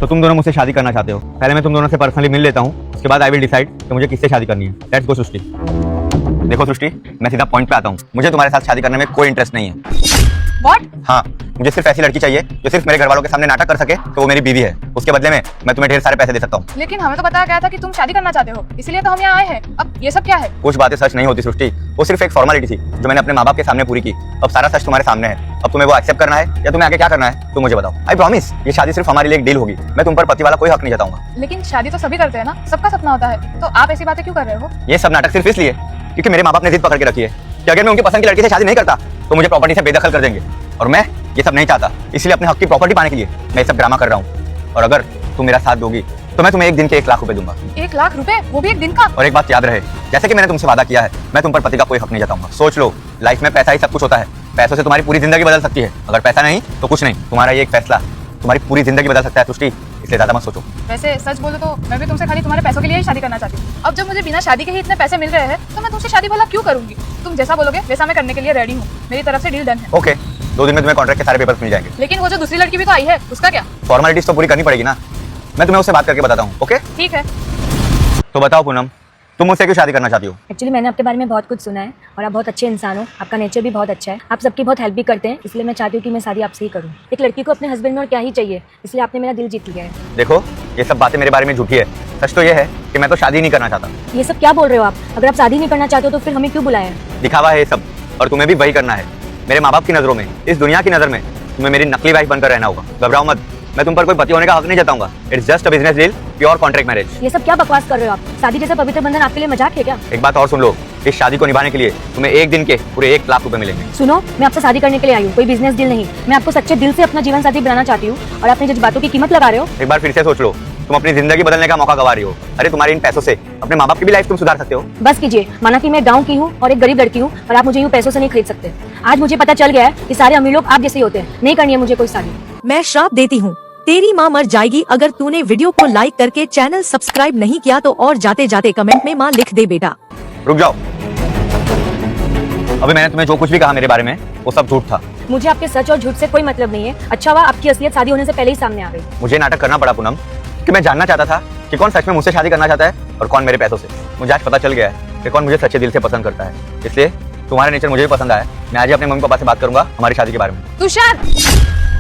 तो तुम दोनों मुझसे शादी करना चाहते हो। पहले मैं तुम दोनों से पर्सनली मिल लेता हूँ, उसके बाद आई विल डिसाइड कि मुझे किससे शादी करनी है। लेट्स गो सृष्टि। देखो सृष्टि, मैं सीधा पॉइंट पे आता हूँ। मुझे तुम्हारे साथ शादी करने में कोई इंटरेस्ट नहीं है। What? हाँ, मुझे सिर्फ ऐसी लड़की चाहिए जो सिर्फ मेरे घर वालों के सामने नाटक कर सके तो वो मेरी बीवी है। उसके बदले में मैं तुम्हें ढेर सारे पैसे दे सकता हूँ। लेकिन हमें तो बताया गया था कि तुम शादी करना चाहते हो, इसीलिए तो हम यहाँ आए हैं। अब ये सब क्या है? कुछ बातें सच नहीं होती सृष्टि, वो सिर्फ एक फॉर्मेलिटी थी जो मैंने अपने माँ बाप के सामने पूरी की। अब सारा सच तुम्हारे सामने है। अब तुम्हें वो एक्सेप्ट करना है या तुम्हें आगे क्या करना है तुम मुझे बताओ। आई प्रॉमिस, ये शादी सिर्फ हमारे लिए एक डील होगी। मैं तुम पर पति वाला कोई हक नहीं जताऊंगा। लेकिन शादी तो सभी करते हैं ना, सबका सपना होता है, तो आप ऐसी बातें क्यों कर रहे हो? ये सब नाटक सिर्फ इसलिए क्योंकि मेरे माँ बाप ने जिद पकड़ के रखी है कि अगर मैं उनकी पसंद की लड़की से शादी नहीं करता तो मुझे प्रॉपर्टी से बेदखल कर देंगे, और मैं ये सब नहीं चाहता। इसलिए अपने हक की प्रॉपर्टी पाने के लिए मैं ये सब ड्रामा कर रहा हूँ। और अगर तुम मेरा साथ दोगी तो मैं तुम्हें एक दिन के 1 लाख रुपए दूंगा। 1 लाख रुपए, वो भी एक दिन का? और एक बात याद रहे, जैसे कि मैंने तुमसे वादा किया है, मैं तुम पर पति का कोई हक नहीं जताऊंगा। सोच लो, लाइफ में पैसा ही सब कुछ होता है। पैसों से तुम्हारी पूरी जिंदगी बदल सकती है, अगर पैसा नहीं तो कुछ नहीं। तुम्हारा ये एक फैसला तुम्हारी पूरी जिंदगी बदल सकता है सृष्टि, इसलिए ज्यादा मत सोचो। वैसे सच बोलो तो मैं भी तुमसे खाली तुम्हारे पैसों के लिए ही शादी करना चाहती हूँ। अब जब मुझे बिना शादी के ही इतने पैसे मिल रहे हैं तो मैं तुमसे शादी भला क्यों करूंगी? तुम जैसा बोलोगे वैसा मैं करने के लिए रेडी हूँ। मेरी तरफ से डील डन है। ओके, 2 दिन में तुम्हें कॉन्ट्रैक्ट के सारे पेपर्स मिल जाएंगे। लेकिन वो जो दूसरी लड़की भी तो आई है, उसका क्या? फॉर्मेलिटीज तो पूरी करनी पड़ेगी ना। मैं तुम्हें उससे बात करके बताता हूँ। ओके, ठीक है। तो बताओ पूनम, तुम मुझसे क्यों शादी करना चाहती हो? एक्चुअली मैंने आपके बारे में बहुत कुछ सुना है और आप बहुत अच्छे इंसान हो। आपका नेचर भी बहुत अच्छा है, आप सबकी बहुत हेल्प भी करते हैं, इसलिए मैं चाहती हूँ कि मैं शादी आपसे ही करूँ। एक लड़की को अपने हस्बैंड में और क्या ही चाहिए, इसलिए आपने मेरा दिल जीत लिया है। देखो, ये सब बातें मेरे बारे में झूठी है। सच तो ये है कि मैं तो शादी नहीं करना चाहता। ये सब क्या बोल रहे हो आप? अगर आप शादी नहीं करना चाहते हो तो फिर हमें क्यों बुलाया है? दिखावा है ये सब, और तुम्हें भी वही करना है। मेरे माँ बाप की नजरों में, इस दुनिया की नजर में तुम्हें मेरी नकली वाइफ बनकर रहना होगा। घबराओ मत, मैं तुम पर कोई पति होने का हक नहीं जताऊंगा। It's just a business deal, pure contract marriage. ये सब क्या बकवास कर रहे हो आप? शादी जैसा पवित्र बंधन आपके लिए मजाक है क्या? एक बात और सुन लो, इस शादी को निभाने के लिए तुम्हें एक दिन के पूरे 1 लाख रुपए मिलेंगे। सुनो, मैं आपसे शादी करने के लिए आई हूँ, कोई बिजनेस डील नहीं। मैं आपको सच्चे दिल से अपना जीवन साथी बनाना चाहती हूँ और अपने जज्बातों की कीमत लगा रहे हो। एक बार फिर से सोच लो, तुम अपनी जिंदगी बदलने का मौका गवा रही हो। अरे तुम्हारे इन पैसों से अपने माँ बाप की भी लाइफ तुम सुधार सकते हो। बस कीजिए, माना कि मैं गांव की हूँ और एक गरीब लड़की हूँ और आप मुझे यूँ पैसों से नहीं खरीद सकते। आज मुझे पता चल गया है कि सारे अमीर लोग आप जैसे ही होते हैं। नहीं करनी है मुझे कोई शादी। मैं श्राप देती हूँ, तेरी माँ मर जाएगी अगर तूने वीडियो को लाइक करके चैनल सब्सक्राइब नहीं किया तो, और जाते जाते कमेंट में माँ लिख दे बेटा। रुक जाओ, अभी मैंने तुम्हें जो कुछ भी कहा मेरे बारे में वो सब झूठ था। मुझे आपके सच और झूठ से कोई मतलब नहीं है। अच्छा हुआ आपकी असलियत शादी होने से पहले ही सामने आ गई। मुझे नाटक करना पड़ा पूनम, क्योंकि मैं जानना चाहता था कि कौन सच में मुझसे शादी करना चाहता है और कौन मेरे पैसों से। मुझे आज पता चल गया है कि कौन मुझे सच्चे दिल से पसंद करता है। इसलिए तुम्हारा नेचर मुझे भी पसंद आया। मैं आज ही अपने मम्मी पापा से बात करूंगा हमारी शादी के बारे में। तुषार,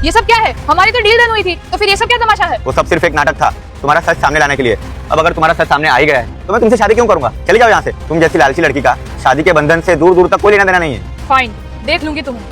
ये सब क्या है? हमारी तो डील डन हुई थी, तो फिर ये सब क्या तमाशा है? वो सब सिर्फ एक नाटक था तुम्हारा सच सामने लाने के लिए। अब अगर तुम्हारा सच सामने आ ही गया है तो मैं तुमसे शादी क्यों करूंगा? चले जाओ यहाँ से। तुम जैसी लालची लड़की का शादी के बंधन से दूर दूर तक कोई लेना देना नहीं है। फाइन, देख लूंगी तुम्हें।